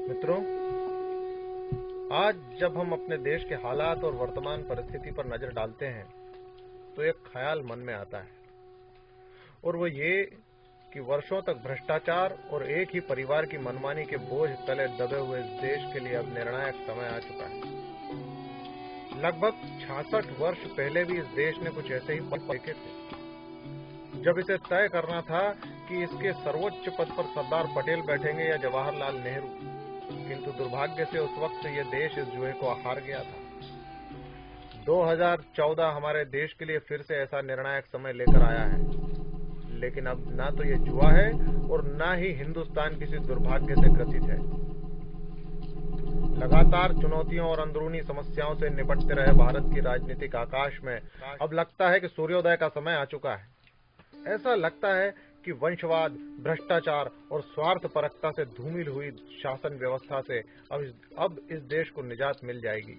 मित्रों, आज जब हम अपने देश के हालात और वर्तमान परिस्थिति पर नजर डालते हैं तो एक ख्याल मन में आता है, और वो ये कि वर्षों तक भ्रष्टाचार और एक ही परिवार की मनमानी के बोझ तले दबे हुए इस देश के लिए अब निर्णायक समय आ चुका है। लगभग 66 वर्ष पहले भी इस देश ने कुछ ऐसे ही पल देखे थे, जब इसे तय करना था कि इसके सर्वोच्च पद पर सरदार पटेल बैठेंगे या जवाहरलाल नेहरू, किंतु दुर्भाग्य से उस वक्त ये देश इस जुए को हार गया था। 2014 हमारे देश के लिए फिर से ऐसा निर्णायक समय लेकर आया है, लेकिन अब ना तो ये जुआ है और ना ही हिंदुस्तान किसी दुर्भाग्य से ग्रसित है। लगातार चुनौतियों और अंदरूनी समस्याओं से निपटते रहे भारत की राजनीतिक आकाश में अब लगता है कि सूर्योदय का समय आ चुका है। ऐसा लगता है कि वंशवाद, भ्रष्टाचार और स्वार्थपरकता से धूमिल हुई शासन व्यवस्था से अब इस देश को निजात मिल जाएगी।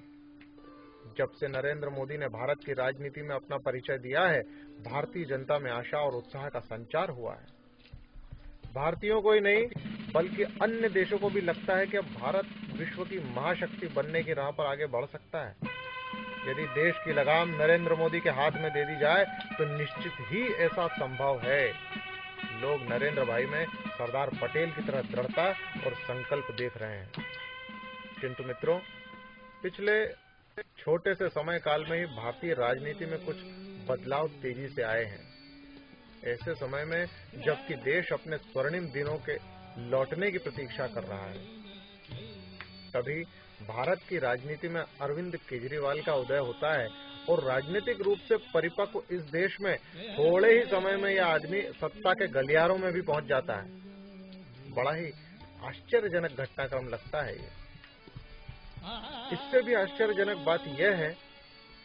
जब से नरेंद्र मोदी ने भारत की राजनीति में अपना परिचय दिया है, भारतीय जनता में आशा और उत्साह का संचार हुआ है। भारतीयों को ही नहीं बल्कि अन्य देशों को भी लगता है कि अब भारत विश्व की महाशक्ति बनने की राह पर आगे बढ़ सकता है। यदि देश की लगाम नरेंद्र मोदी के हाथ में दे दी जाए तो निश्चित ही ऐसा संभव है। लोग नरेंद्र भाई में सरदार पटेल की तरह दृढ़ता और संकल्प देख रहे हैं। किंतु मित्रों, पिछले छोटे से समय काल में ही भारतीय राजनीति में कुछ बदलाव तेजी से आए हैं। ऐसे समय में जबकि देश अपने स्वर्णिम दिनों के लौटने की प्रतीक्षा कर रहा है, तभी भारत की राजनीति में अरविंद केजरीवाल का उदय होता है और राजनीतिक रूप से परिपक्व इस देश में थोड़े ही समय में यह आदमी सत्ता के गलियारों में भी पहुंच जाता है। बड़ा ही आश्चर्यजनक घटनाक्रम लगता है ये। इससे भी आश्चर्यजनक बात यह है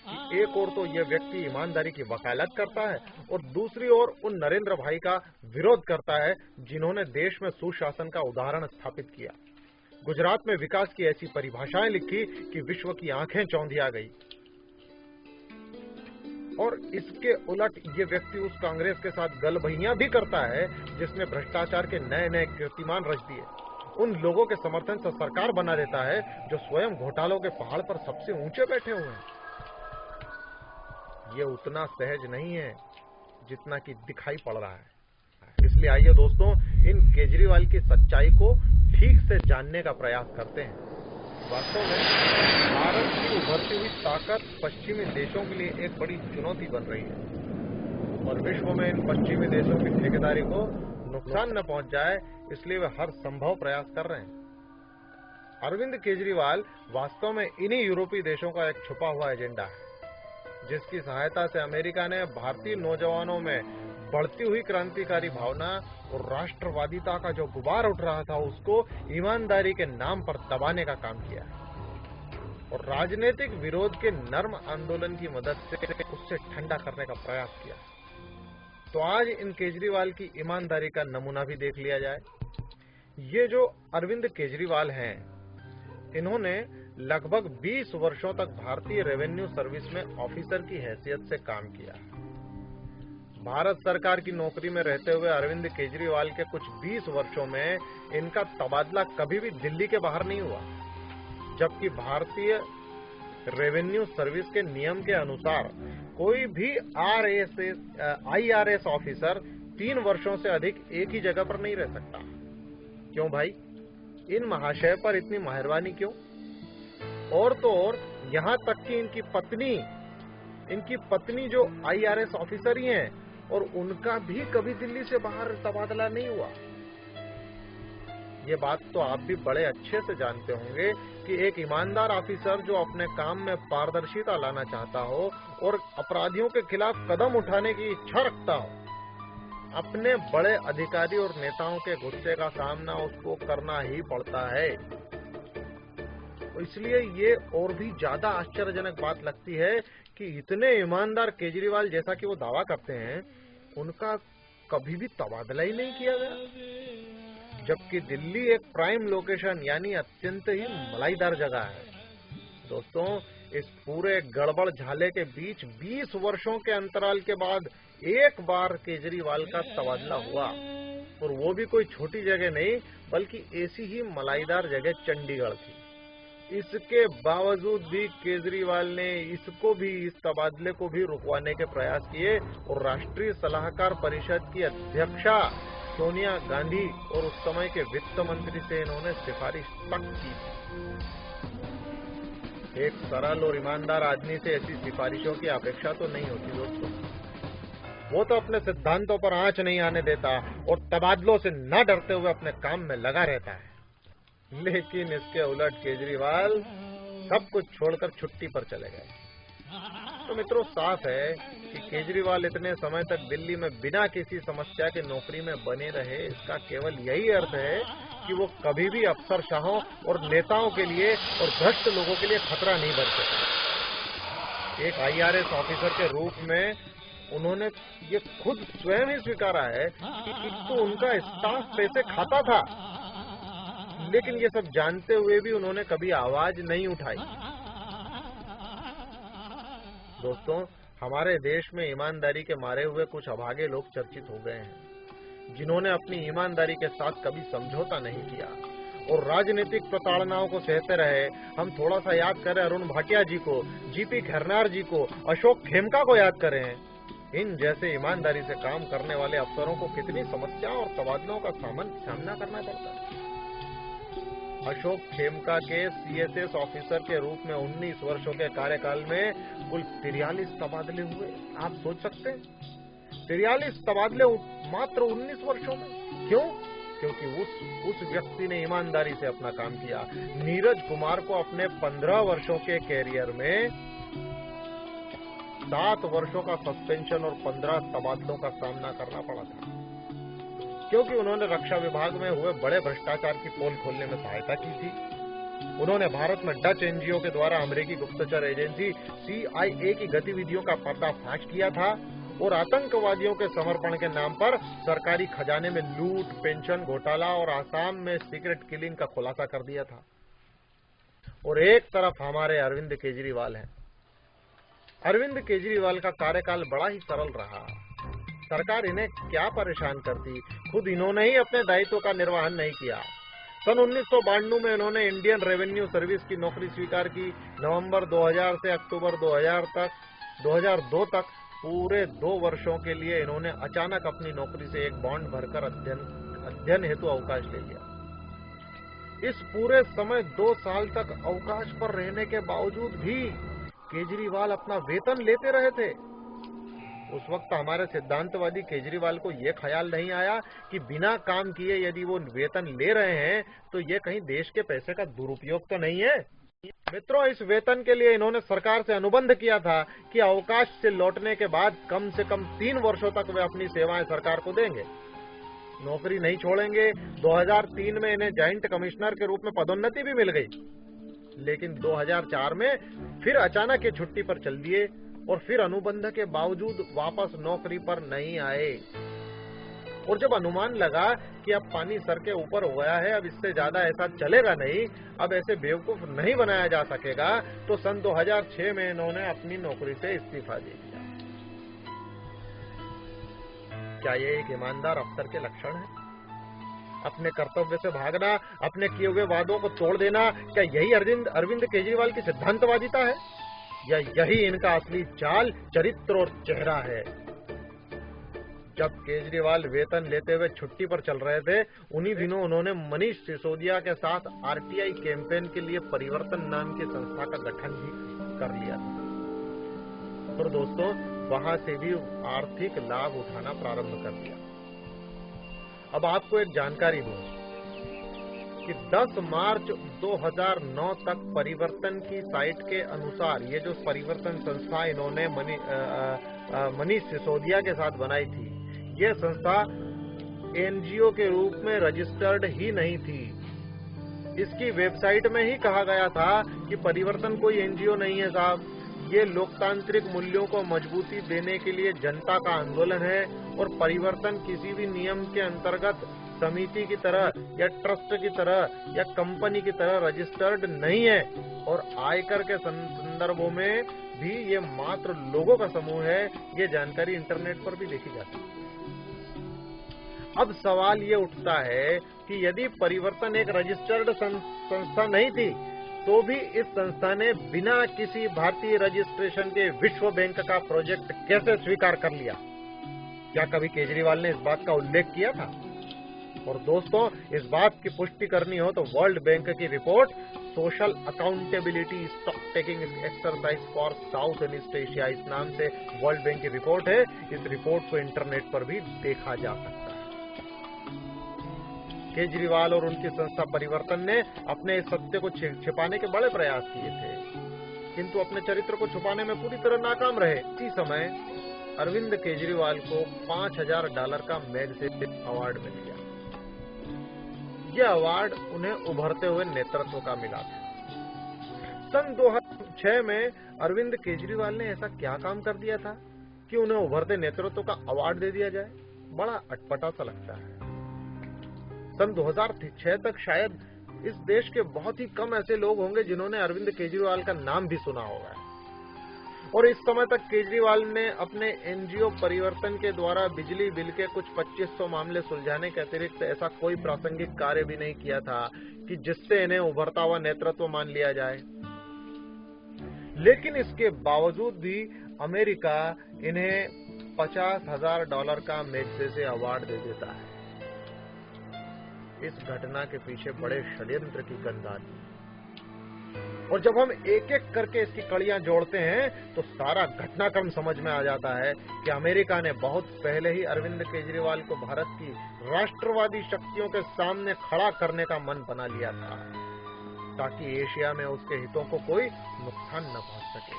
कि एक ओर तो यह व्यक्ति ईमानदारी की वकालत करता है और दूसरी ओर उन नरेंद्र भाई का विरोध करता है जिन्होंने देश में सुशासन का उदाहरण स्थापित किया, गुजरात में विकास की ऐसी परिभाषाएं लिखी कि विश्व की आंखें चौंधिया गई। और इसके उलट ये व्यक्ति उस कांग्रेस के साथ गलबहियां भी करता है जिसने भ्रष्टाचार के नए नए कीर्तिमान रच दिए। उन लोगों के समर्थन से सरकार बना देता है जो स्वयं घोटालों के पहाड़ पर सबसे ऊंचे बैठे हुए हैं। ये उतना सहज नहीं है जितना कि दिखाई पड़ रहा है। इसलिए आइए दोस्तों, इन केजरीवाल की सच्चाई को ठीक से जानने का प्रयास करते हैं। वास्तव में भारत की उभरती हुई ताकत पश्चिमी देशों के लिए एक बड़ी चुनौती बन रही है और विश्व में इन पश्चिमी देशों की ठेकेदारी को नुकसान न पहुंच जाए, इसलिए वे हर संभव प्रयास कर रहे हैं। अरविंद केजरीवाल वास्तव में इन्हीं यूरोपीय देशों का एक छुपा हुआ एजेंडा है, जिसकी सहायता से अमेरिका ने भारतीय नौजवानों में बढ़ती हुई क्रांतिकारी भावना और राष्ट्रवादिता का जो गुबार उठ रहा था उसको ईमानदारी के नाम पर दबाने का काम किया और राजनीतिक विरोध के नर्म आंदोलन की मदद से उससे ठंडा करने का प्रयास किया। तो आज इन केजरीवाल की ईमानदारी का नमूना भी देख लिया जाए। ये जो अरविंद केजरीवाल हैं, इन्होंने लगभग 20 वर्षों तक भारतीय रेवेन्यू सर्विस में ऑफिसर की हैसियत से काम किया। भारत सरकार की नौकरी में रहते हुए अरविंद केजरीवाल के कुछ 20 वर्षों में इनका तबादला कभी भी दिल्ली के बाहर नहीं हुआ, जबकि भारतीय रेवेन्यू सर्विस के नियम के अनुसार कोई भी IRS ऑफिसर 3 वर्षों से अधिक एक ही जगह पर नहीं रह सकता। क्यों भाई, इन महाशय पर इतनी मेहरबानी क्यों? और तो और यहाँ तक कि इनकी पत्नी जो IRS ऑफिसर ही हैं और उनका भी कभी दिल्ली से बाहर तबादला नहीं हुआ। ये बात तो आप भी बड़े अच्छे से जानते होंगे कि एक ईमानदार ऑफिसर जो अपने काम में पारदर्शिता लाना चाहता हो और अपराधियों के खिलाफ कदम उठाने की इच्छा रखता हो, अपने बड़े अधिकारी और नेताओं के गुस्से का सामना उसको करना ही पड़ता है। इसलिए ये और भी ज्यादा आश्चर्यजनक बात लगती है कि इतने ईमानदार केजरीवाल जैसा कि वो दावा करते हैं, उनका कभी भी तबादला ही नहीं किया गया, जबकि दिल्ली एक प्राइम लोकेशन यानी अत्यंत ही मलाईदार जगह है। दोस्तों, इस पूरे गड़बड़ झाले के बीच 20 वर्षों के अंतराल के बाद एक बार केजरीवाल का तबादला हुआ और वो भी कोई छोटी जगह नहीं, बल्कि ऐसी ही मलाईदार जगह चंडीगढ़ थी। इसके बावजूद भी केजरीवाल ने इस तबादले को भी रुकवाने के प्रयास किए और राष्ट्रीय सलाहकार परिषद की अध्यक्षा सोनिया गांधी और उस समय के वित्त मंत्री से इन्होंने सिफारिश तक की थी। एक सरल और ईमानदार आदमी से ऐसी सिफारिशों की अपेक्षा तो नहीं होती दोस्तों। वो तो अपने सिद्धांतों पर आंच नहीं आने देता और तबादलों से न डरते हुए अपने काम में लगा रहता है। लेकिन इसके उलट केजरीवाल सब कुछ छोड़कर छुट्टी पर चले गए। तो मित्रों, साफ है कि केजरीवाल इतने समय तक दिल्ली में बिना किसी समस्या के नौकरी में बने रहे, इसका केवल यही अर्थ है कि वो कभी भी अफसरशाहों और नेताओं के लिए और भ्रष्ट लोगों के लिए खतरा नहीं बन सके। एक IRS ऑफिसर के रूप में उन्होंने ये खुद स्वयं ही स्वीकारा है कि एक तो उनका स्टाफ पैसे खाता था, लेकिन ये सब जानते हुए भी उन्होंने कभी आवाज नहीं उठाई। दोस्तों, हमारे देश में ईमानदारी के मारे हुए कुछ अभागे लोग चर्चित हो गए हैं, जिन्होंने अपनी ईमानदारी के साथ कभी समझौता नहीं किया और राजनीतिक प्रताड़नाओं को सहते रहे। हम थोड़ा सा याद करें अरुण भाटिया जी को, GP खरनार जी को, अशोक खेमका को याद करें। इन जैसे ईमानदारी से काम करने वाले अफसरों को कितनी समस्याओं और तबादलों का सामना करना पड़ता है। अशोक खेमका के CSS ऑफिसर के रूप में 19 वर्षों के कार्यकाल में कुल 43 तबादले हुए। आप सोच सकते हैं 43 तबादले मात्र 19 वर्षों में। क्यों? क्योंकि उस व्यक्ति ने ईमानदारी से अपना काम किया। नीरज कुमार को अपने 15 वर्षों के कैरियर में 7 वर्षों का सस्पेंशन और 15 तबादलों का सामना करना पड़ा था, क्योंकि उन्होंने रक्षा विभाग में हुए बड़े भ्रष्टाचार की पोल खोलने में सहायता की थी। उन्होंने भारत में डच NGO के द्वारा अमेरिकी गुप्तचर एजेंसी CIA की गतिविधियों का पर्दाफाश किया था और आतंकवादियों के समर्पण के नाम पर सरकारी खजाने में लूट, पेंशन घोटाला और आसाम में सीक्रेट किलिंग का खुलासा कर दिया था। और एक तरफ हमारे अरविंद केजरीवाल हैं। अरविंद केजरीवाल का कार्यकाल बड़ा ही सरल रहा। सरकार इन्हें क्या परेशान करती, खुद इन्होंने ही अपने दायित्व का निर्वहन नहीं किया। सन 1992 में इन्होंने इंडियन रेवेन्यू सर्विस की नौकरी स्वीकार की। नवंबर 2000 से अक्टूबर 2002 तक पूरे 2 वर्षों के लिए इन्होंने अचानक अपनी नौकरी से एक बॉन्ड भरकर अध्ययन हेतु अवकाश ले लिया। इस पूरे समय 2 साल तक अवकाश पर रहने के बावजूद भी केजरीवाल अपना वेतन लेते रहे थे। उस वक्त हमारे सिद्धांतवादी केजरीवाल को यह ख्याल नहीं आया कि बिना काम किए यदि वो वेतन ले रहे हैं तो ये कहीं देश के पैसे का दुरुपयोग तो नहीं है। मित्रों, इस वेतन के लिए इन्होंने सरकार से अनुबंध किया था कि अवकाश से लौटने के बाद कम से कम 3 वर्षों तक वे अपनी सेवाएं सरकार को देंगे, नौकरी नहीं छोड़ेंगे। 2003 में इन्हें जॉइंट कमिश्नर के रूप में पदोन्नति भी मिल गई, लेकिन 2004 में फिर अचानक ये छुट्टी पर चल दिए और फिर अनुबंध के बावजूद वापस नौकरी पर नहीं आए। और जब अनुमान लगा कि अब पानी सर के ऊपर हो गया है, अब इससे ज्यादा ऐसा चलेगा नहीं, अब ऐसे बेवकूफ नहीं बनाया जा सकेगा, तो सन 2006 में इन्होंने अपनी नौकरी से इस्तीफा दे दिया। क्या ये एक ईमानदार अफसर के लक्षण है? अपने कर्तव्य से भागना, अपने किए हुए वादों को तोड़ देना, क्या यही अरविंद केजरीवाल की सिद्धांतवादिता है, या यही इनका असली चाल, चरित्र और चेहरा है? जब केजरीवाल वेतन लेते हुए छुट्टी पर चल रहे थे, उन्हीं दिनों उन्होंने मनीष सिसोदिया के साथ RTI कैंपेन के लिए परिवर्तन नाम की संस्था का गठन भी कर लिया था। और दोस्तों, वहां से भी आर्थिक लाभ उठाना प्रारंभ कर दिया। अब आपको एक जानकारी दूं कि 10 मार्च 2009 तक परिवर्तन की साइट के अनुसार ये जो परिवर्तन संस्था इन्होंने मनीष सिसोदिया के साथ बनाई थी, ये संस्था NGO के रूप में रजिस्टर्ड ही नहीं थी। इसकी वेबसाइट में ही कहा गया था कि परिवर्तन कोई NGO नहीं है साहब, ये लोकतांत्रिक मूल्यों को मजबूती देने के लिए जनता का आंदोलन है और परिवर्तन किसी भी नियम के अंतर्गत समिति की तरह या ट्रस्ट की तरह या कंपनी की तरह रजिस्टर्ड नहीं है और आयकर के संदर्भों में भी ये मात्र लोगों का समूह है। ये जानकारी इंटरनेट पर भी देखी जाती है। अब सवाल ये उठता है कि यदि परिवर्तन एक रजिस्टर्ड संस्था नहीं थी, तो भी इस संस्था ने बिना किसी भारतीय रजिस्ट्रेशन के विश्व बैंक का प्रोजेक्ट कैसे स्वीकार कर लिया? क्या कभी केजरीवाल ने इस बात का उल्लेख किया था? और दोस्तों, इस बात की पुष्टि करनी हो तो वर्ल्ड बैंक की report social accountability stock taking exercise for south and east Asia, इस नाम से वर्ल्ड बैंक की रिपोर्ट है। इस रिपोर्ट को इंटरनेट पर भी देखा जा सकता है। केजरीवाल और उनकी संस्था परिवर्तन ने अपने इस सत्य को छिपाने के बड़े प्रयास किए थे, किंतु अपने चरित्र को छुपाने में पूरी तरह नाकाम रहे। इसी समय अरविंद केजरीवाल को $5000 का मैग्सेसे अवार्ड मिल गया। यह अवार्ड उन्हें उभरते हुए नेतृत्व का मिला था। सन 2006 में अरविंद केजरीवाल ने ऐसा क्या काम कर दिया था कि उन्हें उभरते नेतृत्व का अवार्ड दे दिया जाए? बड़ा अटपटा सा लगता है। सन 2006 तक शायद इस देश के बहुत ही कम ऐसे लोग होंगे जिन्होंने अरविंद केजरीवाल का नाम भी सुना होगा। और इस समय तक केजरीवाल ने अपने एनजीओ परिवर्तन के द्वारा बिजली बिल के कुछ 2500 मामले सुलझाने के अतिरिक्त ऐसा कोई प्रासंगिक कार्य भी नहीं किया था कि जिससे इन्हें उभरता हुआ नेतृत्व मान लिया जाए। लेकिन इसके बावजूद भी अमेरिका इन्हें $50,000 का मैग्सेसे अवार्ड दे देता है। इस घटना के पीछे बड़े षड्यंत्र की गंध आती है। और जब हम एक एक करके इसकी कड़ियां जोड़ते हैं तो सारा घटनाक्रम समझ में आ जाता है कि अमेरिका ने बहुत पहले ही अरविंद केजरीवाल को भारत की राष्ट्रवादी शक्तियों के सामने खड़ा करने का मन बना लिया था, ताकि एशिया में उसके हितों को कोई नुकसान न पहुंच सके।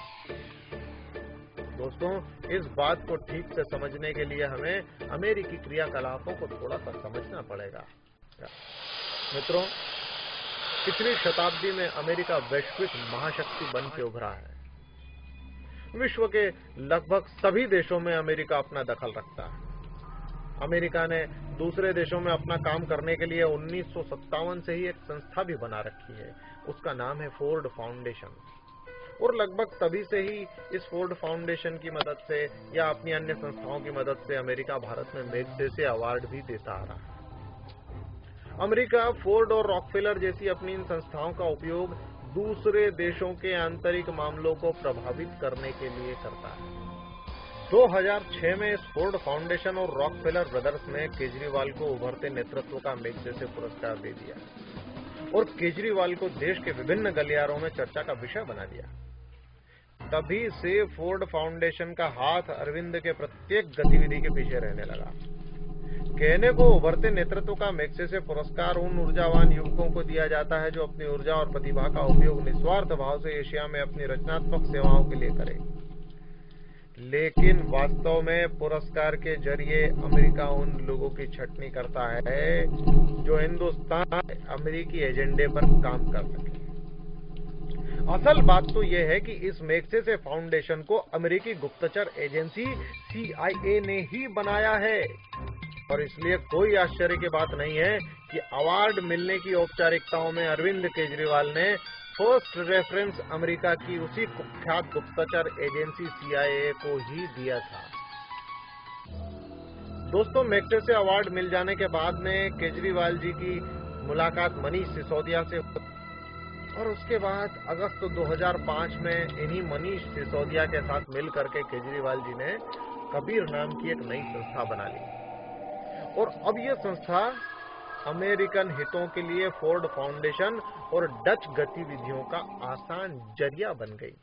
दोस्तों, इस बात को ठीक से समझने के लिए हमें अमेरिकी क्रियाकलापों को थोड़ा सा समझना पड़ेगा। मित्रों, पिछली शताब्दी में अमेरिका वैश्विक महाशक्ति बन के उभरा है। विश्व के लगभग सभी देशों में अमेरिका अपना दखल रखता है। अमेरिका ने दूसरे देशों में अपना काम करने के लिए 1957 से ही एक संस्था भी बना रखी है। उसका नाम है फोर्ड फाउंडेशन। और लगभग तभी से ही इस फोर्ड फाउंडेशन की मदद से या अपनी अन्य संस्थाओं की मदद से अमेरिका भारत में मैग्सेसे अवार्ड भी देता आ रहा है। अमेरिका फोर्ड और रॉकफेलर जैसी अपनी इन संस्थाओं का उपयोग दूसरे देशों के आंतरिक मामलों को प्रभावित करने के लिए करता है। 2006 में इस फोर्ड फाउंडेशन और रॉकफेलर ब्रदर्स ने केजरीवाल को उभरते नेतृत्व का मैग्सेसे पुरस्कार दे दिया और केजरीवाल को देश के विभिन्न गलियारों में चर्चा का विषय बना दिया। तभी से फोर्ड फाउंडेशन का हाथ अरविंद के प्रत्येक गतिविधि के पीछे रहने लगा। कहने को उभरते नेतृत्व का मैग्सेसे पुरस्कार उन ऊर्जावान युवकों को दिया जाता है जो अपनी ऊर्जा और प्रतिभा का उपयोग निस्वार्थ भाव से एशिया में अपनी रचनात्मक सेवाओं के लिए करें। लेकिन वास्तव में पुरस्कार के जरिए अमेरिका उन लोगों की छटनी करता है जो हिंदुस्तान अमेरिकी एजेंडे पर काम कर सके। असल बात तो यह है कि इस मैग्सेसे फाउंडेशन को अमेरिकी गुप्तचर एजेंसी CIA ने ही बनाया है और इसलिए कोई आश्चर्य की बात नहीं है कि अवार्ड मिलने की औपचारिकताओं में अरविंद केजरीवाल ने फर्स्ट रेफरेंस अमेरिका की उसी कुख्यात गुप्तचर एजेंसी CIA को ही दिया था। दोस्तों, मैग्सेसे अवार्ड मिल जाने के बाद में केजरीवाल जी की मुलाकात मनीष सिसोदिया से और उसके बाद अगस्त 2005 में इन्हीं मनीष सिसोदिया के साथ मिल करके केजरीवाल जी ने कबीर नाम की एक नई संस्था बना ली और अब यह संस्था अमेरिकन हितों के लिए फोर्ड फाउंडेशन और डच गतिविधियों का आसान जरिया बन गई।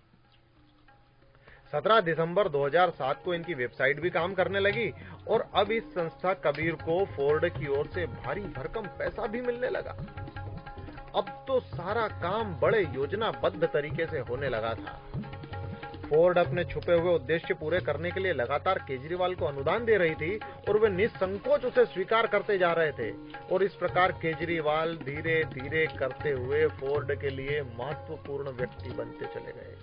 17 दिसंबर 2007 को इनकी वेबसाइट भी काम करने लगी और अब इस संस्था कबीर को फोर्ड की ओर से भारी भरकम पैसा भी मिलने लगा। अब तो सारा काम बड़े योजनाबद्ध तरीके से होने लगा था। फोर्ड अपने छुपे हुए उद्देश्य पूरे करने के लिए लगातार केजरीवाल को अनुदान दे रही थी और वे निसंकोच उसे स्वीकार करते जा रहे थे और इस प्रकार केजरीवाल धीरे धीरे करते हुए फोर्ड के लिए महत्वपूर्ण व्यक्ति बनते चले गए।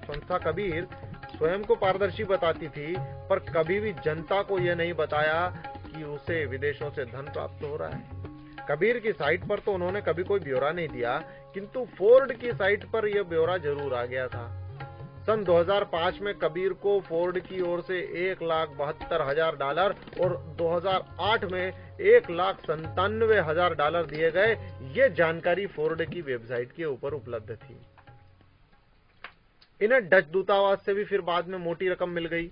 संस्था कबीर स्वयं को पारदर्शी बताती थी, पर कभी भी जनता को यह नहीं बताया कि उसे विदेशों से धन प्राप्त हो रहा है। कबीर की साइट पर तो उन्होंने कभी कोई ब्यौरा नहीं दिया, किंतु फोर्ड की साइट पर यह ब्यौरा जरूर आ गया था। सन 2005 में कबीर को फोर्ड की ओर से $1,72,000 और 2008 में $1,97,000 दिए गए। ये जानकारी फोर्ड की वेबसाइट के ऊपर उपलब्ध थी। इन्हें डच दूतावास से भी फिर बाद में मोटी रकम मिल गई।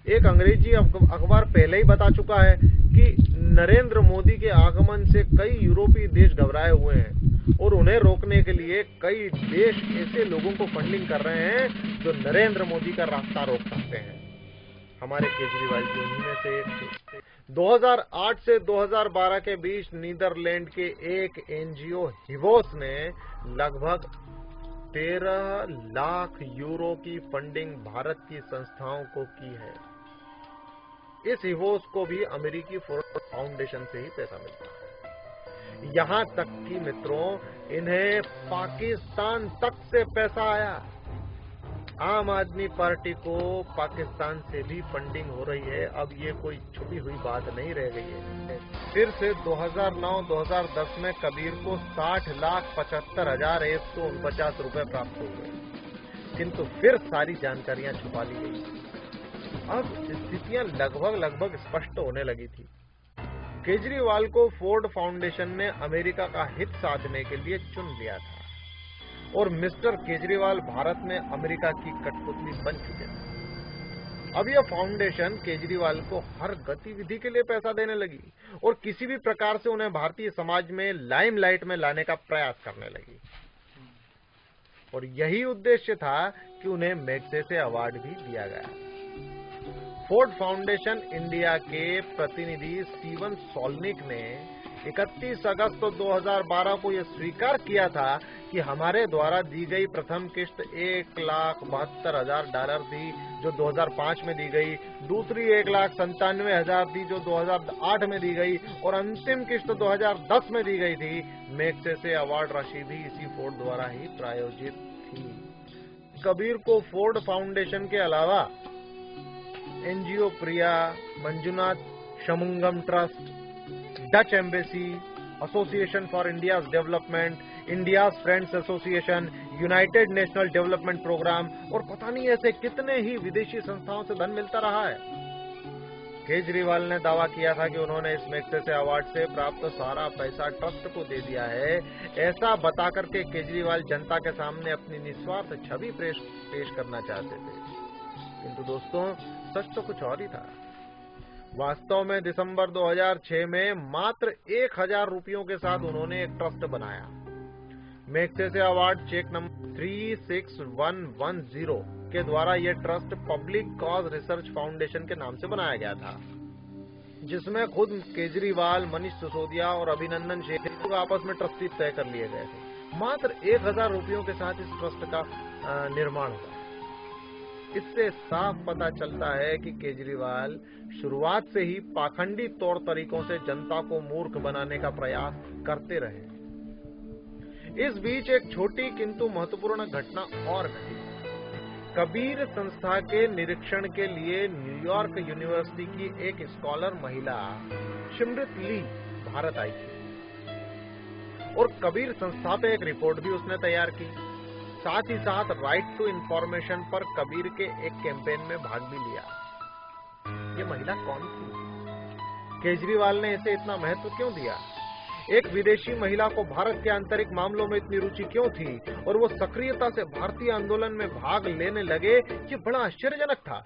एक अंग्रेजी अखबार पहले ही बता चुका है कि नरेंद्र मोदी के आगमन से कई यूरोपीय देश घबराए हुए हैं और उन्हें रोकने के लिए कई देश ऐसे लोगों को फंडिंग कर रहे हैं जो नरेंद्र मोदी का रास्ता रोक सकते हैं। हमारे केजरीवाल जी उन्हीं में से एक थे। 2008 से 2012 के बीच नीदरलैंड के एक एनजीओ हिवोस ने लगभग 13 लाख यूरो की फंडिंग भारत की संस्थाओं को की है। इस हिवोस को भी अमेरिकी फोर्ड फाउंडेशन से ही पैसा मिलता है। यहां तक कि मित्रों, इन्हें पाकिस्तान तक से पैसा आया। आम आदमी पार्टी को पाकिस्तान से भी फंडिंग हो रही है। अब ये कोई छुपी हुई बात नहीं रह गई है। फिर से 2009-2010 में कबीर को 60,75,149 रुपए प्राप्त हुए, किंतु फिर सारी जानकारियां छुपा ली गई। अब स्थितियां लगभग स्पष्ट होने लगी थी। केजरीवाल को फोर्ड फाउंडेशन ने अमेरिका का हित साधने के लिए चुन लिया था और मिस्टर केजरीवाल भारत में अमेरिका की कठपुतली बन चुके थे। अब यह फाउंडेशन केजरीवाल को हर गतिविधि के लिए पैसा देने लगी और किसी भी प्रकार से उन्हें भारतीय समाज में लाइमलाइट में लाने का प्रयास करने लगी। और यही उद्देश्य था कि उन्हें मैग्सेसे अवार्ड भी दिया गया। फोर्ड फाउंडेशन इंडिया के प्रतिनिधि स्टीवन सोल्निक ने 31 अगस्त 2012 को यह स्वीकार किया था कि हमारे द्वारा दी गई प्रथम किस्त $1,72,000 थी, जो 2005 में दी गई, दूसरी $1,97,000 थी, जो 2008 में दी गई, और अंतिम किस्त 2010 में दी गई थी। मैग्सेसे अवार्ड राशि भी इसी फोर्ड द्वारा ही प्रायोजित थी। कबीर को फोर्ड फाउंडेशन के अलावा NGO Priya, Manjunath Shanmugam trust, Dutch embassy, association for India's development, India's friends association, united national development programme और पता नहीं ऐसे कितने ही विदेशी संस्थाओं से धन मिलता रहा है। केजरीवाल ने दावा किया था कि उन्होंने इस मैग्सेसे अवार्ड से प्राप्त सारा पैसा ट्रस्ट को दे दिया है। ऐसा बताकर के केजरीवाल जनता के सामने अपनी निस्वार्थ छवि पेश करना चाहते थे, किंतु दोस्तों सच तो कुछ और ही था। वास्तव में दिसंबर 2006 में मात्र 1,000 रुपयों के साथ उन्होंने एक ट्रस्ट बनाया। मैग्सेसे अवार्ड चेक नंबर 36110 के द्वारा यह trust public cause research foundation के नाम से बनाया गया था, जिसमें खुद केजरीवाल, मनीष सिसोदिया और अभिनंदन शेख आपस में ट्रस्टी तय कर लिए गए थे। मात्र 1,000 रुपयों के साथ इस ट्रस्ट का निर्माण हुआ। इससे साफ पता चलता है कि केजरीवाल शुरुआत से ही पाखंडी तौर तरीकों से जनता को मूर्ख बनाने का प्रयास करते रहे। इस बीच एक छोटी किंतु महत्वपूर्ण घटना और घटी। कबीर संस्था के निरीक्षण के लिए न्यूयॉर्क यूनिवर्सिटी की एक स्कॉलर महिला शिमृत ली भारत आई थी और कबीर संस्था पे एक रिपोर्ट भी उसने तैयार की। साथ ही साथ राइट टू इंफॉर्मेशन पर कबीर के एक कैंपेन में भाग भी लिया। ये महिला कौन थी? केजरीवाल ने इसे इतना महत्व क्यों दिया? एक विदेशी महिला को भारत के आंतरिक मामलों में इतनी रुचि क्यों थी और वो सक्रियता से भारतीय आंदोलन में भाग लेने लगे? ये बड़ा आश्चर्यजनक था।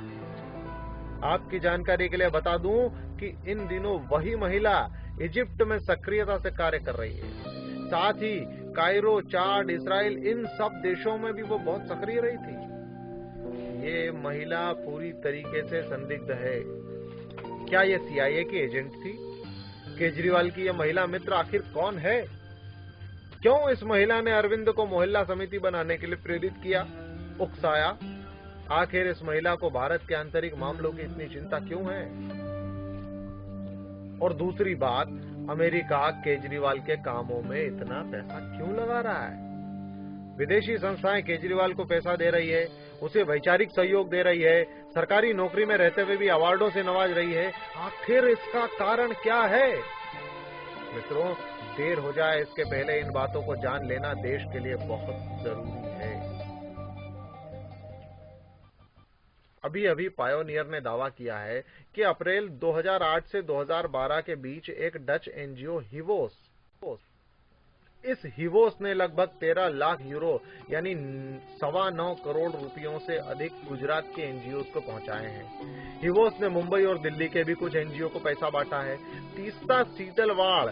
आपकी जानकारी के लिए बता दूं कि इन दिनों वही महिला इजिप्ट में सक्रियता से कार्य कर रही है। साथ ही कायरो, चाड, इजराइल, इन सब देशों में भी वो बहुत सक्रिय रही थी। ये महिला पूरी तरीके से संदिग्ध है। क्या ये CIA की एजेंट थी? केजरीवाल की यह महिला मित्र आखिर कौन है? क्यों इस महिला ने अरविंद को मोहल्ला समिति बनाने के लिए प्रेरित किया, उकसाया? आखिर इस महिला को भारत के आंतरिक मामलों की इतनी चिंता क्यों है? और दूसरी बात, अमेरिका केजरीवाल के कामों में इतना पैसा क्यों लगा रहा है? विदेशी संस्थाएं केजरीवाल को पैसा दे रही है, उसे वैचारिक सहयोग दे रही है, सरकारी नौकरी में रहते हुए भी अवार्डों से नवाज रही है। आखिर इसका कारण क्या है? मित्रों, देर हो जाए इसके पहले इन बातों को जान लेना देश के लिए बहुत जरूरी है। अभी अभी पायोनियर ने दावा किया है कि अप्रैल 2008 से 2012 के बीच एक डच एनजीओ हिवोस, इस हिवोस ने लगभग 13 लाख यूरो यानी 9.25 करोड़ रुपयों से अधिक गुजरात के एनजीओ को पहुंचाए हैं। हिवोस ने मुंबई और दिल्ली के भी कुछ एनजीओ को पैसा बांटा है। तीस्ता सीतलवाड़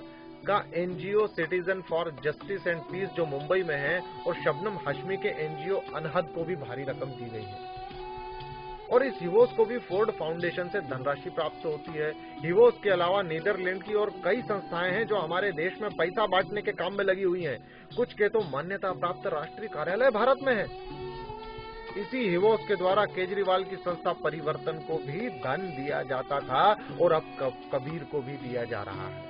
का NGO Citizen for Justice and Peace जो मुंबई में है, और शबनम हाशमी के एनजीओ अनहद को भी भारी रकम दी गई है। और इस हिवोस को भी फोर्ड फाउंडेशन से धनराशि प्राप्त होती है। हिवोस के अलावा नीदरलैंड की और कई संस्थाएं हैं जो हमारे देश में पैसा बांटने के काम में लगी हुई हैं। कुछ के तो मान्यता प्राप्त राष्ट्रीय कार्यालय भारत में है। इसी हिवोस के द्वारा केजरीवाल की संस्था परिवर्तन को भी धन दिया जाता था और अब कबीर को भी दिया जा रहा है।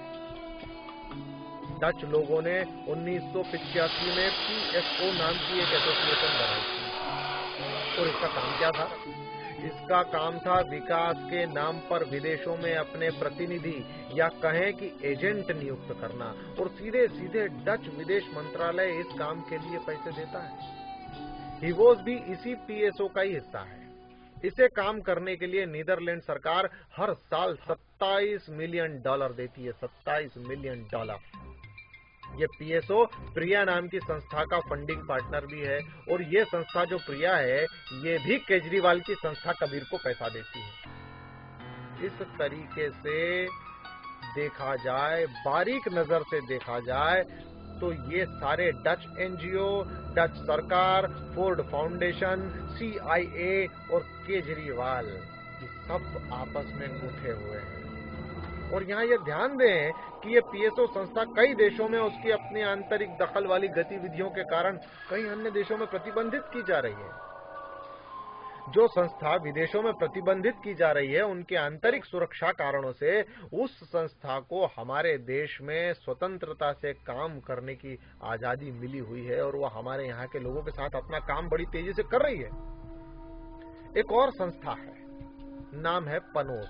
डच लोगों ने 1985 में PSO नाम की एक एसोसिएशन बनाई थी, और इसका काम क्या था? इसका काम था विकास के नाम पर विदेशों में अपने प्रतिनिधि या कहें कि एजेंट नियुक्त करना, और सीधे सीधे डच विदेश मंत्रालय इस काम के लिए पैसे देता है। हिवोस भी इसी PSO का ही हिस्सा है। इसे काम करने के लिए नीदरलैंड सरकार हर साल $27 मिलियन देती है। $27 मिलियन। ये PSO प्रिया नाम की संस्था का फंडिंग पार्टनर भी है, और ये संस्था जो प्रिया है, ये भी केजरीवाल की संस्था कबीर को पैसा देती है। इस तरीके से देखा जाए, बारीक नजर से देखा जाए, तो ये सारे डच एनजीओ, डच सरकार, फोर्ड फाउंडेशन, CIA और केजरीवाल, ये सब आपस में गुथे हुए हैं। और यहाँ ये ध्यान दें कि ये PSO संस्था कई देशों में उसकी अपनी आंतरिक दखल वाली गतिविधियों के कारण कई अन्य देशों में प्रतिबंधित की जा रही है। जो संस्था विदेशों में प्रतिबंधित की जा रही है, उनके आंतरिक सुरक्षा कारणों से उस संस्था को हमारे देश में स्वतंत्रता से काम करने की आजादी मिली हुई है, और वह हमारे यहाँ के लोगों के साथ अपना काम बड़ी तेजी से कर रही है। एक और संस्था है, नाम है पनोस।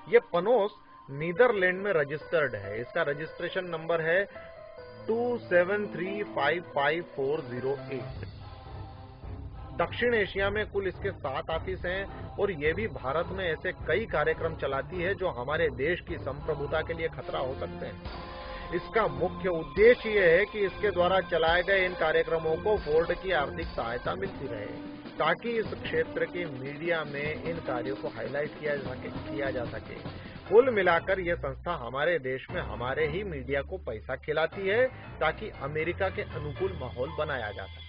ये पनोस नीदरलैंड में रजिस्टर्ड है। इसका रजिस्ट्रेशन नंबर है 2735548। दक्षिण एशिया में कुल इसके 7 ऑफिस हैं, और ये भी भारत में ऐसे कई कार्यक्रम चलाती है जो हमारे देश की संप्रभुता के लिए खतरा हो सकते हैं। इसका मुख्य उद्देश्य ये है कि इसके द्वारा चलाए गए इन कार्यक्रमों को फोर्ड की आर्थिक सहायता मिलती रहे, ताकि इस क्षेत्र के मीडिया में इन कार्यों को हाईलाइट किया जा सके। कुल मिलाकर यह संस्था हमारे देश में हमारे ही मीडिया को पैसा खिलाती है, ताकि अमेरिका के अनुकूल माहौल बनाया जा सके।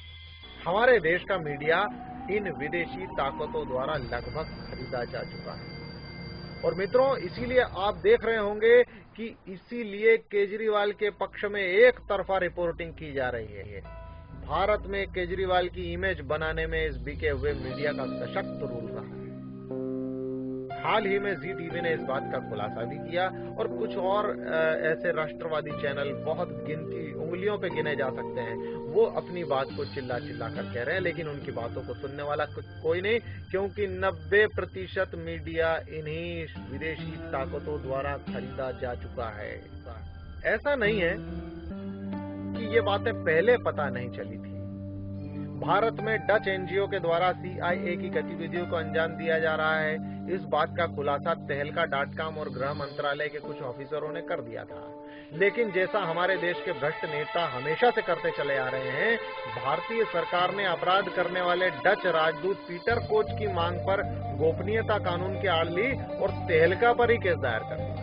हमारे देश का मीडिया इन विदेशी ताकतों द्वारा लगभग खरीदा जा चुका है। और मित्रों, इसीलिए आप देख रहे होंगे कि इसीलिए केजरीवाल के पक्ष में एक तरफा रिपोर्टिंग की जा रही है। भारत में केजरीवाल की इमेज बनाने में इस बिके हुए मीडिया का सशक्त रोल रहा है। हाल ही में जी टीवी ने इस बात का खुलासा भी किया, और कुछ और ऐसे राष्ट्रवादी चैनल, बहुत गिनती उंगलियों पे गिने जा सकते हैं, वो अपनी बात को चिल्ला चिल्ला कर कह रहे हैं, लेकिन उनकी बातों को सुनने वाला कोई नहीं, क्योंकि 90% मीडिया इन्हीं विदेशी ताकतों द्वारा खरीदा जा चुका है। ऐसा नहीं है कि ये बातें पहले पता नहीं चली थी। भारत में डच एनजीओ के द्वारा CIA की गतिविधियों को अंजाम दिया जा रहा है। इस बात का खुलासा तहलका.com और गृह मंत्रालय के कुछ ऑफिसरों ने कर दिया था। लेकिन जैसा हमारे देश के भ्रष्ट नेता हमेशा से करते चले आ रहे हैं, भारतीय सरकार ने अपराध करने वाले डच राजदूत पीटर कोच की मांग पर गोपनीयता कानून की आड़ ली और तहलका पर ही केस दायर कर दिया।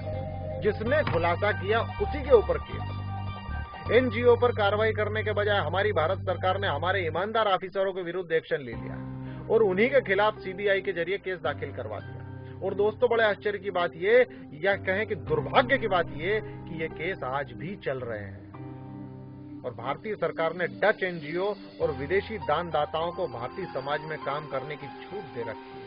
जिसने खुलासा किया उसी के ऊपर केस। एनजीओ पर कार्रवाई करने के बजाय हमारी भारत सरकार ने हमारे ईमानदार ऑफिसरों के विरुद्ध एक्शन ले लिया और उन्हीं के खिलाफ CBI के जरिए केस दाखिल करवा दिया। और दोस्तों, बड़े आश्चर्य की बात ये, या कहें कि दुर्भाग्य की बात ये, कि ये केस आज भी चल रहे हैं। और भारतीय सरकार ने डच एनजीओ और विदेशी दानदाताओं को भारतीय समाज में काम करने की छूट दे रखी है।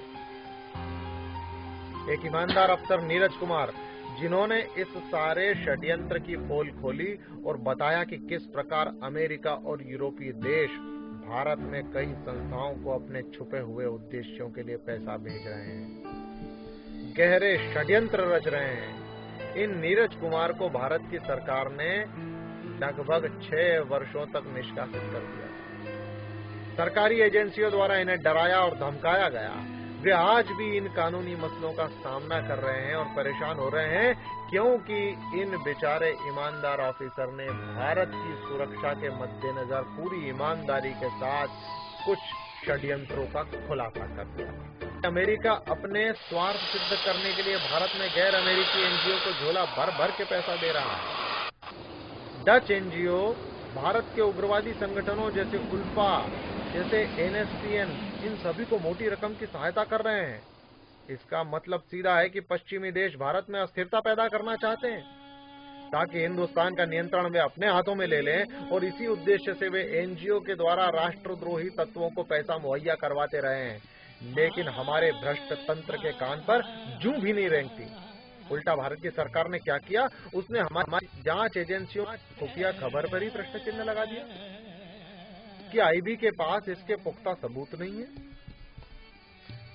एक ईमानदार अफसर नीरज कुमार, जिन्होंने इस सारे षड्यंत्र की पोल खोली और बताया कि किस प्रकार अमेरिका और यूरोपीय देश भारत में कई संस्थाओं को अपने छुपे हुए उद्देश्यों के लिए पैसा भेज रहे हैं, गहरे षड्यंत्र रच रहे हैं। इन नीरज कुमार को भारत की सरकार ने लगभग 6 वर्षों तक निष्कासित कर दिया। सरकारी एजेंसियों द्वारा इन्हें डराया और धमकाया गया। वे आज भी इन कानूनी मसलों का सामना कर रहे हैं और परेशान हो रहे हैं, क्योंकि इन बेचारे ईमानदार ऑफिसर ने भारत की सुरक्षा के मद्देनजर पूरी ईमानदारी के साथ कुछ षड्यंत्रों का खुलासा कर दिया। अमेरिका अपने स्वार्थ सिद्ध करने के लिए भारत में गैर अमेरिकी एनजीओ को झोला भर भर के पैसा दे रहा है। डच एनजीओ भारत के उग्रवादी संगठनों जैसे उल्फा, जैसे एनएसपीएन, इन सभी को मोटी रकम की सहायता कर रहे हैं। इसका मतलब सीधा है कि पश्चिमी देश भारत में अस्थिरता पैदा करना चाहते हैं ताकि हिंदुस्तान का नियंत्रण वे अपने हाथों में ले लें, और इसी उद्देश्य से वे एनजीओ के द्वारा राष्ट्रद्रोही तत्वों को पैसा मुहैया करवाते रहे हैं। लेकिन हमारे भ्रष्ट तंत्र के कान पर जूं भी नहीं रेंगती। उल्टा भारत की सरकार ने क्या किया, उसने हमारी जांच एजेंसियों खुफिया खबर पर ही प्रश्न चिन्ह लगा दिया कि आईबी के पास इसके पुख्ता सबूत नहीं है।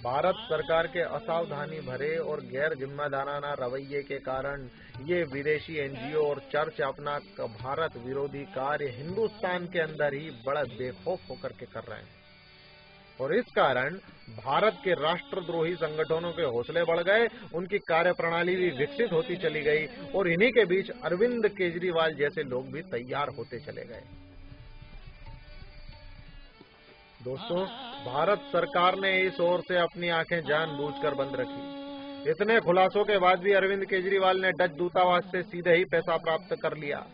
भारत सरकार के असावधानी भरे और गैर जिम्मेदाराना रवैये के कारण ये विदेशी एनजीओ और चर्च अपना भारत विरोधी कार्य हिंदुस्तान के अंदर ही बड़ा बेखौफ होकर के कर रहे हैं, और इस कारण भारत के राष्ट्रद्रोही संगठनों के हौसले बढ़ गए, उनकी कार्यप्रणाली भी विकसित होती चली गई, और इन्हीं के बीच अरविंद केजरीवाल जैसे लोग भी तैयार होते चले गए। दोस्तों, भारत सरकार ने इस ओर से अपनी आंखें जानबूझकर बंद रखी। इतने खुलासों के बाद भी अरविंद केजरीवाल ने डच दूतावास से सीधे ही पैसा प्राप्त कर लिया।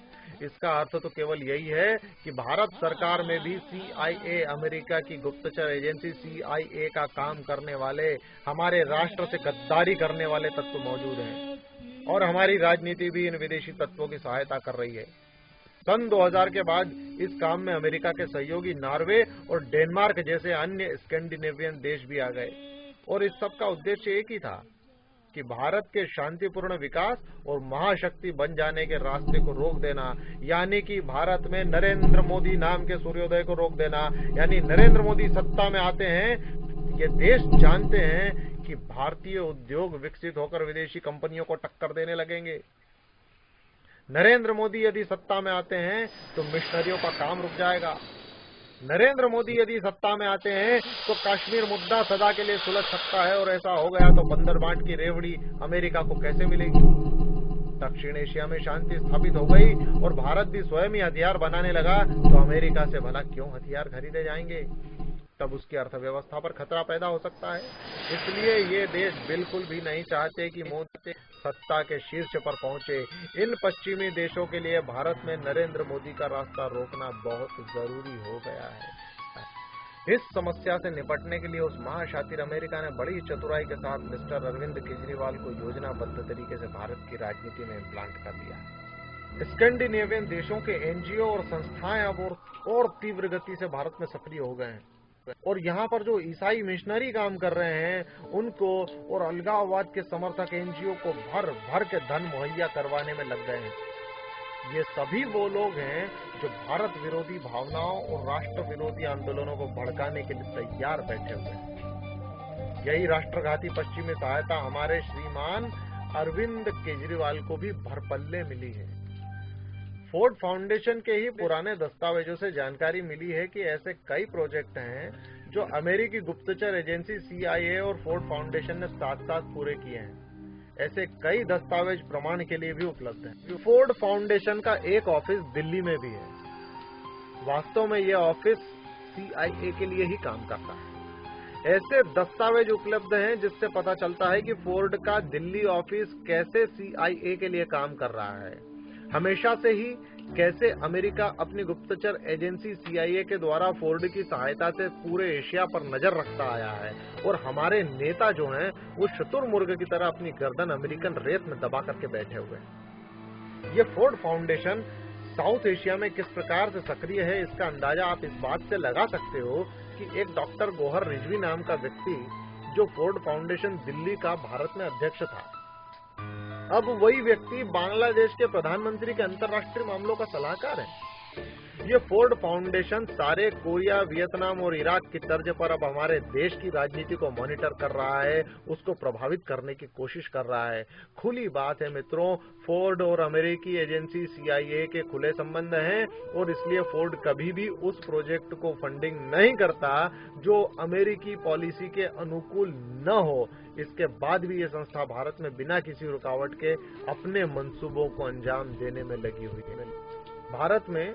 इसका अर्थ तो केवल यही है कि भारत सरकार में भी CIA, अमेरिका की गुप्तचर एजेंसी CIA का काम करने वाले, हमारे राष्ट्र से गद्दारी करने वाले तत्व मौजूद हैं, और हमारी राजनीति भी इन विदेशी तत्वों की सहायता कर रही है। सन 2000 के बाद इस काम में अमेरिका के सहयोगी नॉर्वे और डेनमार्क जैसे अन्य स्कैंडिनेवियन देश भी आ गए, और इस सब का उद्देश्य एक ही था कि भारत के शांतिपूर्ण विकास और महाशक्ति बन जाने के रास्ते को रोक देना, यानी कि भारत में नरेंद्र मोदी नाम के सूर्योदय को रोक देना। यानी नरेंद्र मोदी सत्ता में आते हैं, ये देश जानते हैं कि भारतीय उद्योग विकसित होकर विदेशी कंपनियों को टक्कर देने लगेंगे। नरेंद्र मोदी यदि सत्ता में आते हैं तो मिशनरियों का काम रुक जाएगा। नरेंद्र मोदी यदि सत्ता में आते हैं तो कश्मीर मुद्दा सदा के लिए सुलझ सकता है, और ऐसा हो गया तो बंदरबांट की रेवड़ी अमेरिका को कैसे मिलेगी। दक्षिण एशिया में शांति स्थापित हो गई और भारत भी स्वयं ही हथियार बनाने लगा, तो अमेरिका से भला क्यों हथियार खरीदे जाएंगे। तब उसकी अर्थव्यवस्था पर खतरा पैदा हो सकता है। इसलिए ये देश बिल्कुल भी नहीं चाहते कि मोदी सत्ता के शीर्ष पर पहुंचे। इन पश्चिमी देशों के लिए भारत में नरेंद्र मोदी का रास्ता रोकना बहुत जरूरी हो गया है। इस समस्या से निपटने के लिए उस महाशातिर अमेरिका ने बड़ी चतुराई के साथ मिस्टर अरविंद केजरीवाल को योजनाबद्ध तरीके से भारत की राजनीति में इम्प्लांट कर दिया। स्कैंडिनेवियन देशों के एनजीओ और संस्थाएं अब और तीव्र गति से भारत में सक्रिय हो गए हैं, और यहाँ पर जो ईसाई मिशनरी काम कर रहे हैं उनको और अलगाववाद के समर्थक एनजीओ को भर भर के धन मुहैया करवाने में लग गए हैं। ये सभी वो लोग हैं जो भारत विरोधी भावनाओं और राष्ट्र विरोधी आंदोलनों को भड़काने के लिए तैयार बैठे हुए हैं। यही राष्ट्रघाती पश्चिमी सहायता हमारे श्रीमान अरविंद केजरीवाल को भी भरपल्ले मिली है। फोर्ड फाउंडेशन के ही पुराने दस्तावेजों से जानकारी मिली है कि ऐसे कई प्रोजेक्ट हैं जो अमेरिकी गुप्तचर एजेंसी CIA और फोर्ड फाउंडेशन ने साथ साथ पूरे किए हैं। ऐसे कई दस्तावेज प्रमाण के लिए भी उपलब्ध हैं। फोर्ड फाउंडेशन का एक ऑफिस दिल्ली में भी है। वास्तव में यह ऑफिस CIA के लिए ही काम करता है। ऐसे दस्तावेज उपलब्ध हैं जिससे पता चलता है कि फोर्ड का दिल्ली ऑफिस कैसे CIA के लिए काम कर रहा है। हमेशा से ही कैसे अमेरिका अपनी गुप्तचर एजेंसी CIA के द्वारा फोर्ड की सहायता से पूरे एशिया पर नजर रखता आया है, और हमारे नेता जो हैं वो शुतुरमुर्ग की तरह अपनी गर्दन अमेरिकन रेत में दबा करके बैठे हुए हैं। ये फोर्ड फाउंडेशन साउथ एशिया में किस प्रकार से सक्रिय है, इसका अंदाजा आप इस बात से लगा सकते हो कि एक डॉक्टर गौहर रिजवी नाम का व्यक्ति, जो फोर्ड फाउंडेशन दिल्ली का भारत में अध्यक्ष था, अब वही व्यक्ति बांग्लादेश के प्रधानमंत्री के अंतर्राष्ट्रीय मामलों का सलाहकार है। ये फोर्ड फाउंडेशन सारे कोरिया, वियतनाम और इराक की तर्ज पर अब हमारे देश की राजनीति को मॉनिटर कर रहा है, उसको प्रभावित करने की कोशिश कर रहा है। खुली बात है मित्रों, फोर्ड और अमेरिकी एजेंसी CIA के खुले संबंध हैं और इसलिए फोर्ड कभी भी उस प्रोजेक्ट को फंडिंग नहीं करता जो अमेरिकी पॉलिसी के अनुकूल न हो। इसके बाद भी ये संस्था भारत में बिना किसी रुकावट के अपने मंसूबों को अंजाम देने में लगी हुई है। भारत में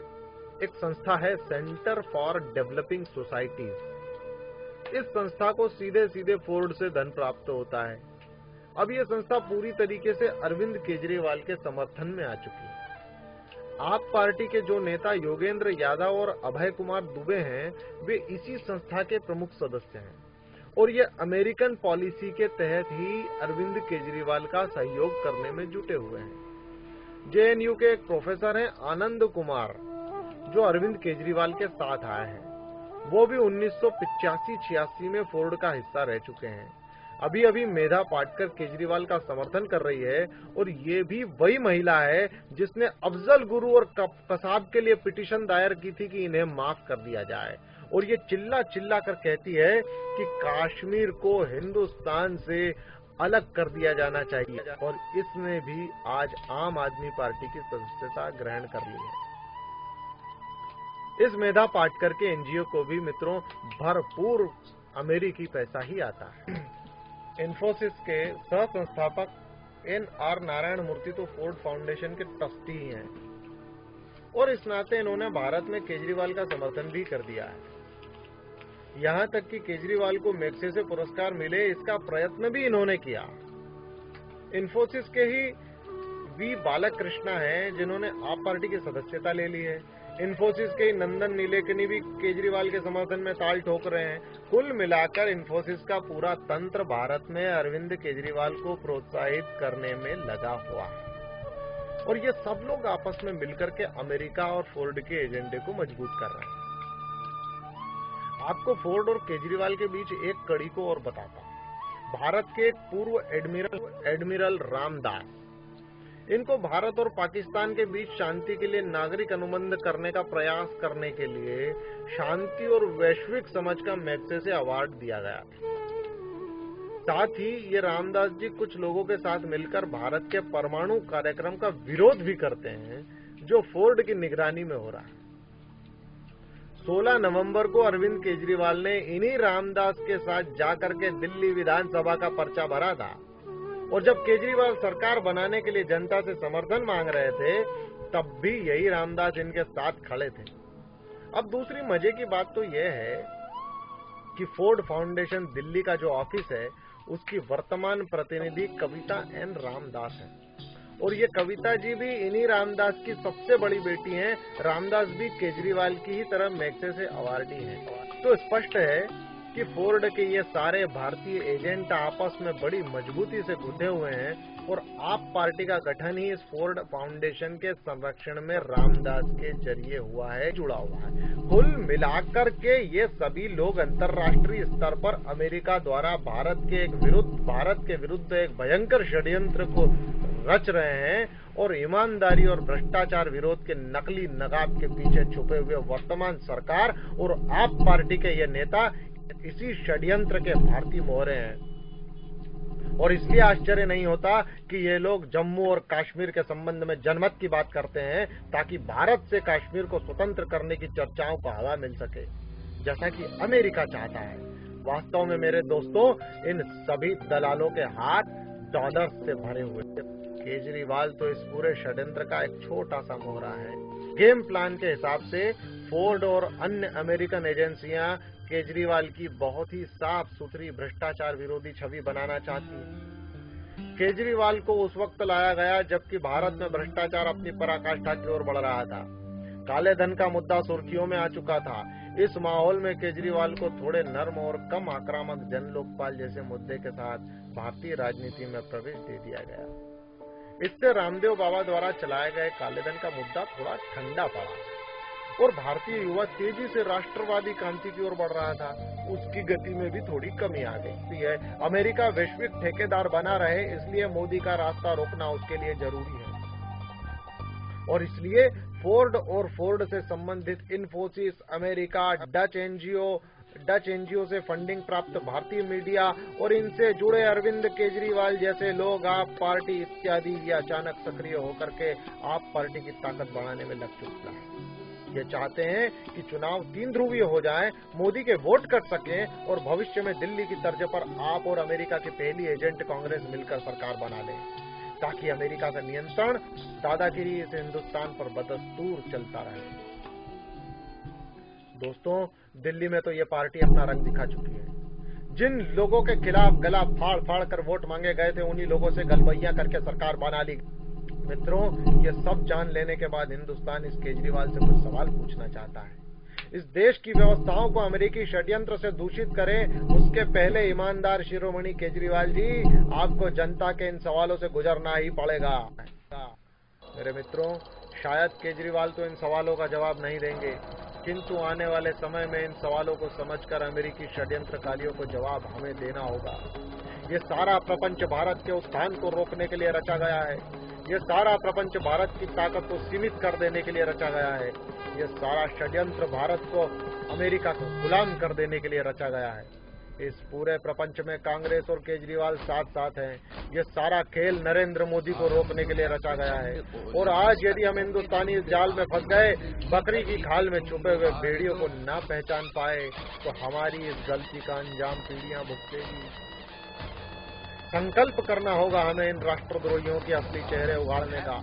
एक संस्था है सेंटर फॉर डेवलपिंग सोसाइटीज। इस संस्था को सीधे सीधे फोर्ड से धन प्राप्त होता है। अब ये संस्था पूरी तरीके से अरविंद केजरीवाल के समर्थन में आ चुकी है। आप पार्टी के जो नेता योगेंद्र यादव और अभय कुमार दुबे हैं, वे इसी संस्था के प्रमुख सदस्य हैं और ये अमेरिकन पॉलिसी के तहत ही अरविंद केजरीवाल का सहयोग करने में जुटे हुए हैं। JNU के एक प्रोफेसर हैं आनंद कुमार, जो अरविंद केजरीवाल के साथ आए हैं। वो भी 1985-86 में फोर्ड का हिस्सा रह चुके हैं। अभी अभी मेधा पाटकर केजरीवाल का समर्थन कर रही है और ये भी वही महिला है जिसने अफजल गुरु और कसाब के लिए पिटीशन दायर की थी कि इन्हें माफ कर दिया जाए और ये चिल्ला चिल्ला कर कहती है कि कश्मीर को हिंदुस्तान से अलग कर दिया जाना चाहिए और इसने भी आज आम आदमी पार्टी की सदस्यता ग्रहण कर ली है। इस मेधा पाटकर के NGO को भी मित्रों भरपूर अमेरिकी पैसा ही आता है। इन्फोसिस के सह संस्थापक NR नारायण मूर्ति तो फोर्ड फाउंडेशन के ट्रस्टी ही हैं और इस नाते इन्होंने भारत में केजरीवाल का समर्थन भी कर दिया है। यहां तक कि केजरीवाल को मैग्सेसे पुरस्कार मिले, इसका प्रयत्न भी इन्होंने किया। इन्फोसिस के ही V बालकृष्णा हैं जिन्होंने आप पार्टी की सदस्यता ले ली है। इन्फोसिस के नंदन नीलेकनी भी केजरीवाल के समर्थन में ताल ठोक रहे हैं। कुल मिलाकर इन्फोसिस का पूरा तंत्र भारत में अरविंद केजरीवाल को प्रोत्साहित करने में लगा हुआ है और ये सब लोग आपस में मिलकर के अमेरिका और फोर्ड के एजेंडे को मजबूत कर रहे हैं। आपको फोर्ड और केजरीवाल के बीच एक कड़ी को और बताता हूं। भारत के एक पूर्व एडमिरल रामदास, इनको भारत और पाकिस्तान के बीच शांति के लिए नागरिक अनुबंध करने का प्रयास करने के लिए शांति और वैश्विक समझ का मैग्सेसे अवार्ड दिया गया। साथ ही ये रामदास जी कुछ लोगों के साथ मिलकर भारत के परमाणु कार्यक्रम का विरोध भी करते हैं जो फोर्ड की निगरानी में हो रहा है। 16 नवंबर को अरविंद केजरीवाल ने इन्हीं रामदास के साथ जाकर के दिल्ली विधानसभा का पर्चा भरा था और जब केजरीवाल सरकार बनाने के लिए जनता से समर्थन मांग रहे थे तब भी यही रामदास इनके साथ खड़े थे। अब दूसरी मजे की बात तो यह है कि फोर्ड फाउंडेशन दिल्ली का जो ऑफिस है उसकी वर्तमान प्रतिनिधि कविता N रामदास है और ये कविता जी भी इन्हीं रामदास की सबसे बड़ी बेटी हैं। रामदास भी केजरीवाल की ही तरह मैग्सेसे अवार्डी हैं। तो स्पष्ट है कि फोर्ड के ये सारे भारतीय एजेंट आपस में बड़ी मजबूती से गुंथे हुए हैं और आप पार्टी का गठन ही इस फोर्ड फाउंडेशन के संरक्षण में रामदास के जरिए हुआ है, जुड़ा हुआ है। कुल मिलाकर के ये सभी लोग अंतर्राष्ट्रीय स्तर पर अमेरिका द्वारा भारत के विरुद्ध एक भयंकर षड्यंत्र को रच रहे हैं और ईमानदारी और भ्रष्टाचार विरोध के नकली नकाब के पीछे छुपे हुए वर्तमान सरकार और आप पार्टी के ये नेता इसी षड्यंत्र के भारतीय मोहरे हैं और इसलिए आश्चर्य नहीं होता कि ये लोग जम्मू और कश्मीर के संबंध में जनमत की बात करते हैं ताकि भारत से कश्मीर को स्वतंत्र करने की चर्चाओं को हवा मिल सके, जैसा कि अमेरिका चाहता है। वास्तव में मेरे दोस्तों, इन सभी दलालों के हाथ डॉलर से भरे हुए। केजरीवाल तो इस पूरे षड्यंत्र का एक छोटा सा मोहरा है। गेम प्लान के हिसाब से फोर्ड और अन्य अमेरिकन एजेंसियां केजरीवाल की बहुत ही साफ सुथरी भ्रष्टाचार विरोधी छवि बनाना चाहती है। केजरीवाल को उस वक्त लाया गया जबकि भारत में भ्रष्टाचार अपनी पराकाष्ठा की ओर बढ़ रहा था। काले धन का मुद्दा सुर्खियों में आ चुका था। इस माहौल में केजरीवाल को थोड़े नर्म और कम आक्रामक जन लोकपाल जैसे मुद्दे के साथ भारतीय राजनीति में प्रवेश दे दिया गया। इससे रामदेव बाबा द्वारा चलाए गए काले धन का मुद्दा थोड़ा ठंडा पड़ा और भारतीय युवा तेजी से राष्ट्रवादी क्रांति की ओर बढ़ रहा था। उसकी गति में भी थोड़ी कमी आ गई है। अमेरिका वैश्विक ठेकेदार बना रहे, इसलिए मोदी का रास्ता रोकना उसके लिए जरूरी है। और इसलिए फोर्ड और फोर्ड से संबंधित इन्फोसिस, अमेरिका, डच एनजीओ से फंडिंग प्राप्त भारतीय मीडिया और इनसे जुड़े अरविंद केजरीवाल जैसे लोग आप पार्टी इत्यादि ये अचानक सक्रिय होकर के आप पार्टी की ताकत बढ़ाने में लग चुका है। ये चाहते हैं कि चुनाव 3 ध्रुवीय हो जाएं, मोदी के वोट कट सकें और भविष्य में दिल्ली की तर्ज पर आप और अमेरिका की पहली एजेंट कांग्रेस मिलकर सरकार बना लें, ताकि अमेरिका का नियंत्रण दादागिरी से हिंदुस्तान पर बदस्तूर चलता रहे। दोस्तों, दिल्ली में तो ये पार्टी अपना रंग दिखा चुकी है। जिन लोगों के खिलाफ गला फाड़ फाड़ कर वोट मांगे गए थे, उन्हीं लोगों से गलबैया करके सरकार बना ली। मित्रों, ये सब जान लेने के बाद हिंदुस्तान इस केजरीवाल से कुछ सवाल पूछना चाहता है। इस देश की व्यवस्थाओं को अमेरिकी षड्यंत्र से दूषित करें, उसके पहले ईमानदार शिरोमणि केजरीवाल जी, आपको जनता के इन सवालों से गुजरना ही पड़ेगा। मेरे मित्रों, शायद केजरीवाल तो इन सवालों का जवाब नहीं देंगे, किंतु आने वाले समय में इन सवालों को समझकर अमेरिकी षड्यंत्रकारियों को जवाब हमें देना होगा। ये सारा प्रपंच भारत के उत्थान को रोकने के लिए रचा गया है। ये सारा प्रपंच भारत की ताकत को सीमित कर देने के लिए रचा गया है। ये सारा षड्यंत्र भारत को अमेरिका को गुलाम कर देने के लिए रचा गया है। इस पूरे प्रपंच में कांग्रेस और केजरीवाल साथ साथ हैं। ये सारा खेल नरेंद्र मोदी को रोकने के लिए रचा गया है। और आज यदि हम हिंदुस्तानी इस जाल में फंस गए, बकरी की खाल में छुपे हुए भेड़ियों को ना पहचान पाए, तो हमारी इस गलती का अंजाम पीढ़ियां भुगतेगी। संकल्प करना होगा हमें इन राष्ट्रद्रोहियों के असली चेहरे उगाड़ने का,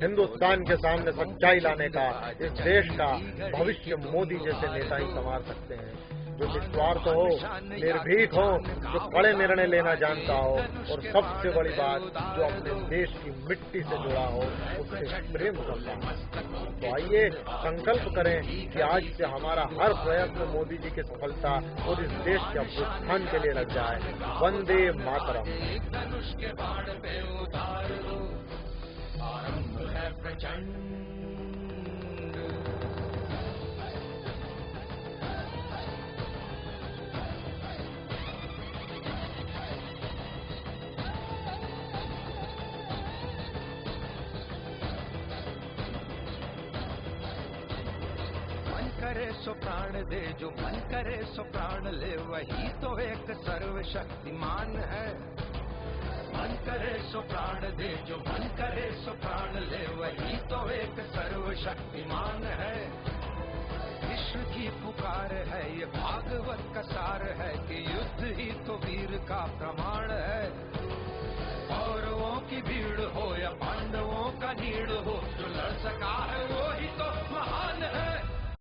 हिंदुस्तान के सामने सच्चाई लाने का। इस देश का भविष्य मोदी जैसे नेता ही संवार सकते हैं, जो निस्वार्थ हो, निर्भीक हो, जो कड़े निर्णय लेना जानता हो, और सबसे बड़ी बात, जो अपने देश की मिट्टी से जुड़ा हो, उससे प्रेम करता हो। तो आइए संकल्प करें कि आज से हमारा हर प्रयत्न मोदी जी की सफलता और इस देश के उत्थान के लिए लग जाए। वंदे मातरम। करे सो प्राण दे, जो मन करे सो प्राण ले, वही तो एक सर्वशक्तिमान है। मन करे सो प्राण दे, जो मन करे सो प्राण ले, वही तो एक सर्वशक्तिमान है। विश्व की पुकार है, ये भागवत का सार है कि युद्ध ही तो वीर का प्रमाण है।